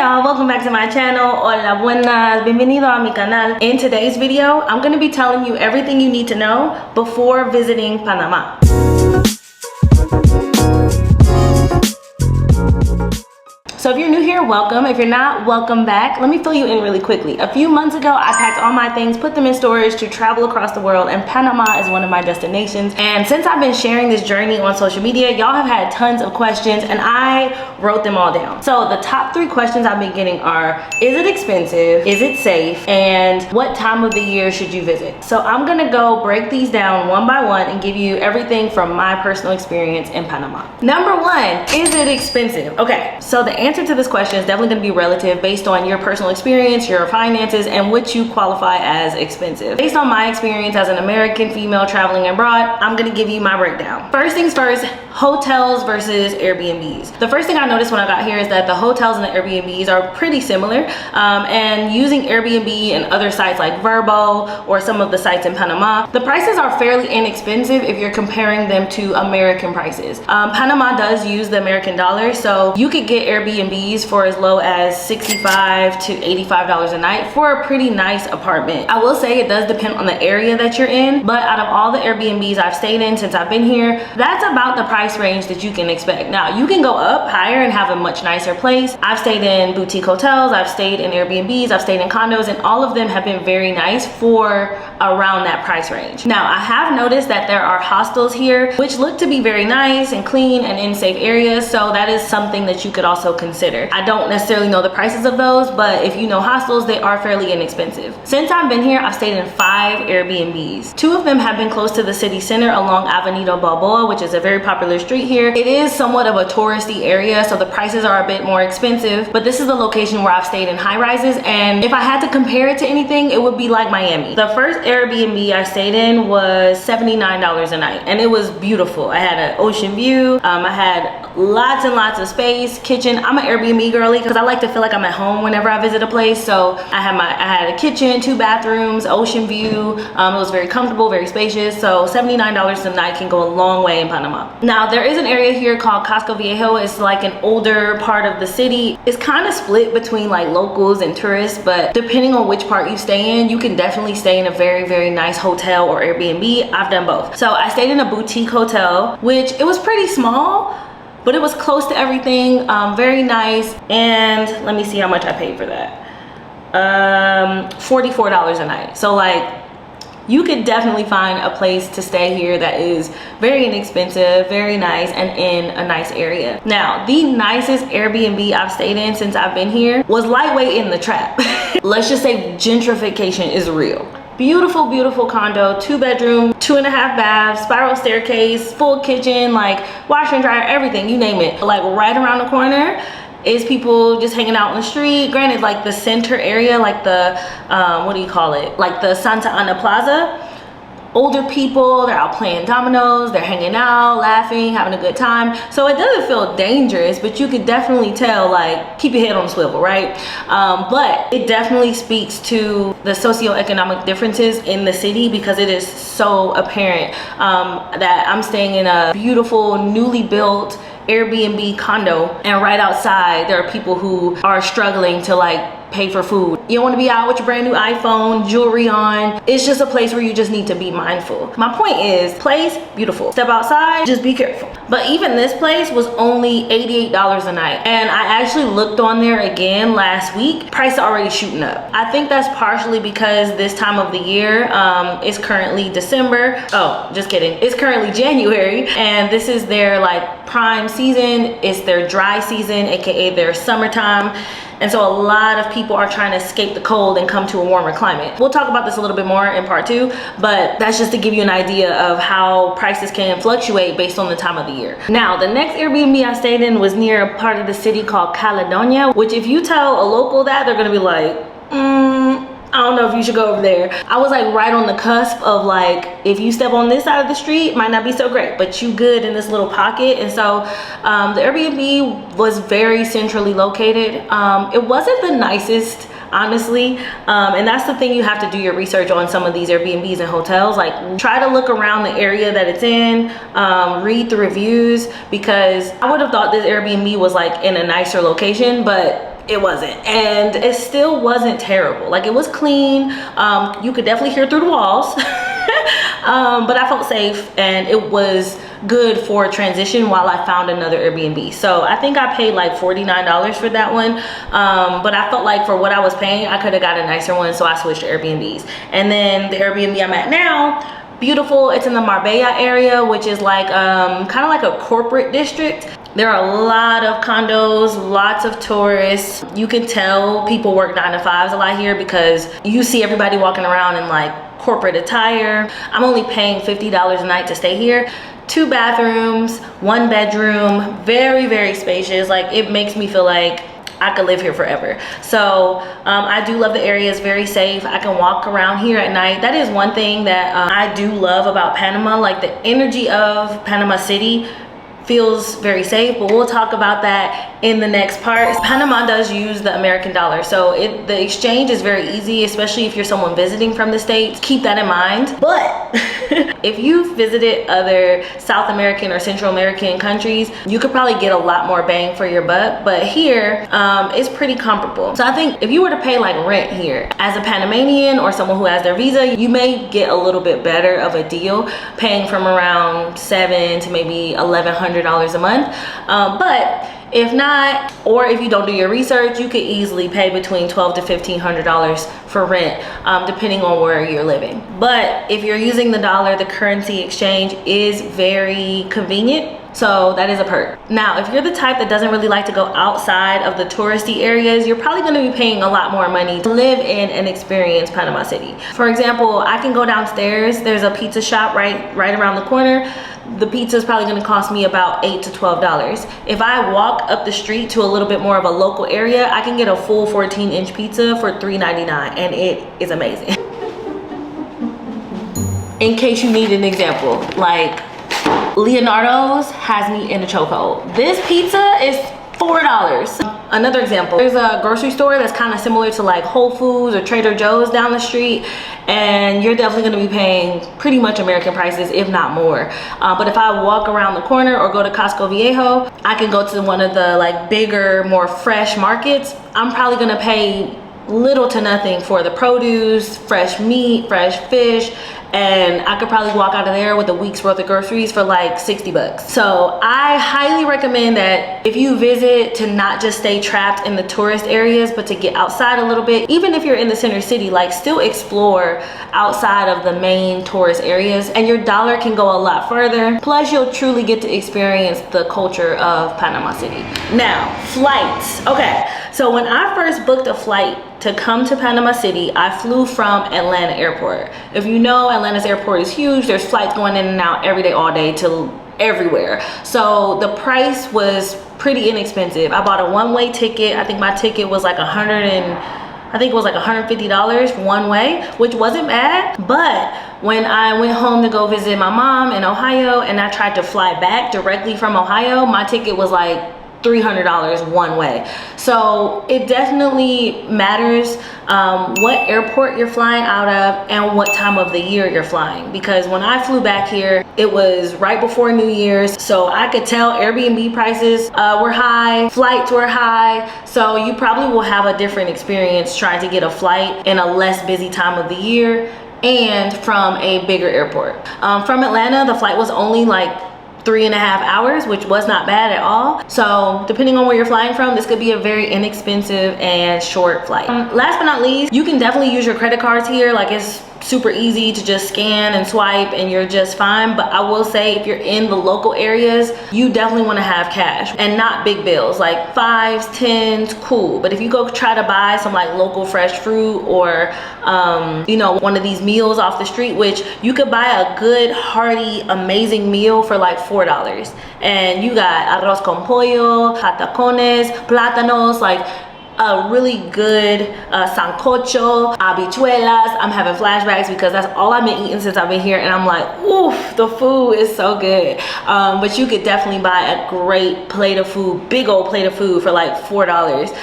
y'all, welcome back to my channel. Hola, buenas, bienvenido a mi canal. In today's video, I'm going to be telling you everything you need to know before visiting Panama. So if you're new here, welcome. If you're not, welcome back. Let me fill you in really quickly. A few months ago, I packed all my things, put them in storage to travel across the world, and Panama is one of my destinations. And since I've been sharing this journey on social media, y'all have had tons of questions and I wrote them all down. So the top 3 questions I've been getting are, is it expensive? Is it safe? And what time of the year should you visit? So I'm gonna go break these down one by one and give you everything from my personal experience in Panama. Number 1, is it expensive? Okay, so the answer to this question is definitely going to be relative based on your personal experience, your finances, and what you qualify as expensive. Based on my experience as an American female traveling abroad, I'm going to give you my breakdown. First things first, hotels versus Airbnbs. The first thing I noticed when I got here is that the hotels and the Airbnbs are pretty similar, and using Airbnb and other sites like Vrbo or some of the sites in Panama, the prices are fairly inexpensive if you're comparing them to American prices. Panama does use the American dollar, so you could get Airbnbs for as low as $65 to $85 a night for a pretty nice apartment. I will say it does depend on the area that you're in, but out of all the Airbnbs I've stayed in since I've been here, that's about the price range that you can expect. Now, you can go up higher and have a much nicer place. I've stayed in boutique hotels, I've stayed in Airbnbs, I've stayed in condos, and all of them have been very nice for around that price range. Now, I have noticed that there are hostels here which look to be very nice and clean and in safe areas, so that is something that you could also consider. I don't necessarily know the prices of those, but if you know hostels, they are fairly inexpensive. Since I've been here, I've stayed in 5 Airbnbs. 2 of them have been close to the city center along Avenida Balboa, which is a very popular street here. It is somewhat of a touristy area, so the prices are a bit more expensive, but this is the location where I've stayed in high rises, and if I had to compare it to anything, it would be like Miami. The first Airbnb I stayed in was $79 a night, and it was beautiful. I had an ocean view, I had lots and lots of space, kitchen. I'm an Airbnb girly because I like to feel like I'm at home whenever I visit a place. So I had a kitchen, 2 bathrooms, ocean view. It was very comfortable, very spacious. So $79 a night can go a long way in Panama. Now there is an area here called Casco Viejo. It's like an older part of the city. It's kind of split between like locals and tourists, but depending on which part you stay in, you can definitely stay in a very, very nice hotel or Airbnb. I've done both. So I stayed in a boutique hotel, which it was pretty small, but it was close to everything, very nice. And let me see how much I paid for that. $44 a night. So like, you could definitely find a place to stay here that is very inexpensive, very nice, and in a nice area. Now, the nicest Airbnb I've stayed in since I've been here was lightweight in the trap. Let's just say gentrification is real. Beautiful, beautiful condo, 2 bedroom, 2.5 baths, spiral staircase, full kitchen, like washer and dryer, everything, you name it. Like right around the corner is people just hanging out on the street. Granted, like the center area, like the, what do you call it? Like the Santa Ana Plaza. Older people, they're out playing dominoes, they're hanging out, laughing, having a good time. So it doesn't feel dangerous, but you could definitely tell, like, keep your head on a swivel, right? But it definitely speaks to the socioeconomic differences in the city, because it is so apparent that I'm staying in a beautiful, newly built Airbnb condo, and right outside there are people who are struggling to like pay for food. You don't want to be out with your brand new iPhone, jewelry on. It's just a place where you just need to be mindful. My point is, place, beautiful. Step outside, just be careful. But even this place was only $88 a night. And I actually looked on there again last week. Price already shooting up. I think that's partially because this time of the year is currently December. Oh, just kidding. It's currently January, and this is their like prime season. It's their dry season, aka their summertime. And so a lot of people are trying to escape the cold and come to a warmer climate. We'll talk about this a little bit more in part 2, but that's just to give you an idea of how prices can fluctuate based on the time of the year. Now, the next Airbnb I stayed in was near a part of the city called Caledonia, which if you tell a local that, they're gonna be like, I don't know if you should go over there. I was like right on the cusp of like, if you step on this side of the street, it might not be so great, but you good in this little pocket. And so the Airbnb was very centrally located. It wasn't the nicest, honestly, and that's the thing, you have to do your research on some of these Airbnbs and hotels. Like, try to look around the area that it's in, read the reviews, because I would have thought this Airbnb was like in a nicer location, but it wasn't, and it still wasn't terrible. Like, it was clean. You could definitely hear through the walls. But I felt safe, and it was good for a transition while I found another Airbnb. So I think I paid like $49 for that one, but I felt like for what I was paying, I could have got a nicer one, so I switched to Airbnbs. And then the Airbnb I'm at now, beautiful. It's in the Marbella area, which is like kind of like a corporate district. There are a lot of condos, lots of tourists. You can tell people work 9 to 5s a lot here because you see everybody walking around in like corporate attire. I'm only paying $50 a night to stay here. 2 bathrooms, 1 bedroom, very, very spacious. Like, it makes me feel like I could live here forever. So I do love the area. It's very safe. I can walk around here at night. That is one thing that I do love about Panama. Like, the energy of Panama City feels very safe, but we'll talk about that in the next part. Panama does use the American dollar, so the exchange is very easy, especially if you're someone visiting from the States. Keep that in mind. But if you've visited other South American or Central American countries, you could probably get a lot more bang for your buck, but here it's pretty comparable. So I think if you were to pay like rent here as a Panamanian or someone who has their visa, you may get a little bit better of a deal, paying from around $700 to maybe $1,100 a month. But if not, or if you don't do your research, you could easily pay between $1,200 to $1,500 for rent, depending on where you're living. But if you're using the dollar, the currency exchange is very convenient. So that is a perk. Now, if you're the type that doesn't really like to go outside of the touristy areas, you're probably gonna be paying a lot more money to live in and experience Panama City. For example, I can go downstairs. There's a pizza shop right around the corner. The pizza is probably gonna cost me about $8 to $12. If I walk up the street to a little bit more of a local area, I can get a full 14-inch pizza for $3.99, and it is amazing. In case you need an example, like Leonardo's has me in a chokehold. This pizza is $4. Another example, there's a grocery store that's kind of similar to like Whole Foods or Trader Joe's down the street, and you're definitely going to be paying pretty much American prices, if not more. But if I walk around the corner or go to Costco Viejo, I can go to one of the like bigger, more fresh markets. I'm probably going to pay little to nothing for the produce, fresh meat, fresh fish, and I could probably walk out of there with a week's worth of groceries for like $60. So I highly recommend that if you visit, to not just stay trapped in the tourist areas, but to get outside a little bit. Even if you're in the center city, like, still explore outside of the main tourist areas, and your dollar can go a lot further. Plus, you'll truly get to experience the culture of Panama City. Now, flights. Okay, so when I first booked a flight to come to Panama City, I flew from Atlanta Airport. If you know, Atlanta's airport is huge. There's flights going in and out every day, all day, to everywhere. So the price was pretty inexpensive. I bought a one-way ticket. I think my ticket was like $150 one way, which wasn't bad. But when I went home to go visit my mom in Ohio and I tried to fly back directly from Ohio, my ticket was like $300 one way. So it definitely matters what airport you're flying out of and what time of the year you're flying. Because when I flew back here, it was right before New Year's, so I could tell Airbnb prices were high, flights were high. So you probably will have a different experience trying to get a flight in a less busy time of the year and from a bigger airport. From Atlanta, the flight was only like 3.5 hours, which was not bad at all. So depending on where you're flying from, this could be a very inexpensive and short flight. Last but not least, you can definitely use your credit cards here. Like, it's super easy to just scan and swipe and you're just fine. But I will say, if you're in the local areas, you definitely want to have cash and not big bills, like 5s, 10s, cool. But if you go try to buy some like local fresh fruit or you know, one of these meals off the street, which you could buy a good hearty amazing meal for like $4, and you got arroz con pollo, patacones, plátanos, like a really good sancocho, habichuelas. I'm having flashbacks because that's all I've been eating since I've been here, and I'm like, oof, the food is so good. But you could definitely buy a great plate of food, big old plate of food for like $4.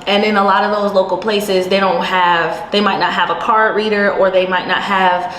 And in a lot of those local places, they might not have a card reader, or they might not have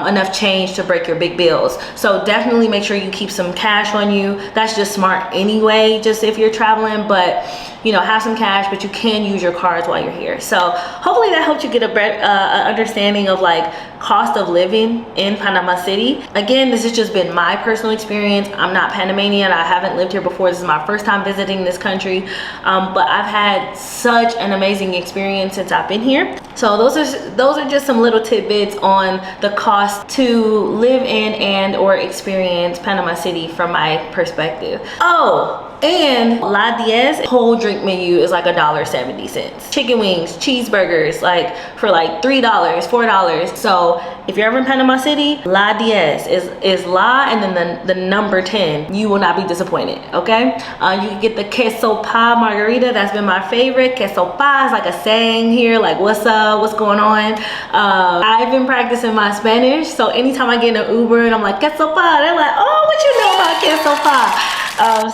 enough change to break your big bills. So definitely make sure you keep some cash on you. That's just smart anyway, just if you're traveling, but you know, have some cash cash, but you can use your cards while you're here. So hopefully that helped you get a better understanding of like cost of living in Panama City. Again, this has just been my personal experience. I'm not Panamanian. I haven't lived here before. This is my first time visiting this country, but I've had such an amazing experience since I've been here. So those are just some little tidbits on the cost to live in and or experience Panama City from my perspective. Oh, and La Diez whole drink menu is like $1.70. Chicken wings, cheeseburgers, like for like $3, $4. So if you're ever in Panama City, La Diez is La and then the number 10. You will not be disappointed, okay? You can get the queso pa margarita. That's been my favorite. Queso pa is like a saying here, like what's up, what's going on? I've been practicing my Spanish, so anytime I get in an Uber and I'm like queso pa, they're like, oh, what you know about queso pa?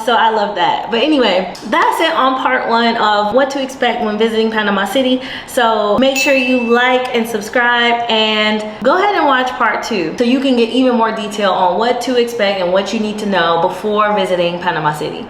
So I love that. But anyway, that's it on part 1 of what to expect when visiting Panama City. So make sure you like and subscribe and go ahead and watch part 2 so you can get even more detail on what to expect and what you need to know before visiting Panama City.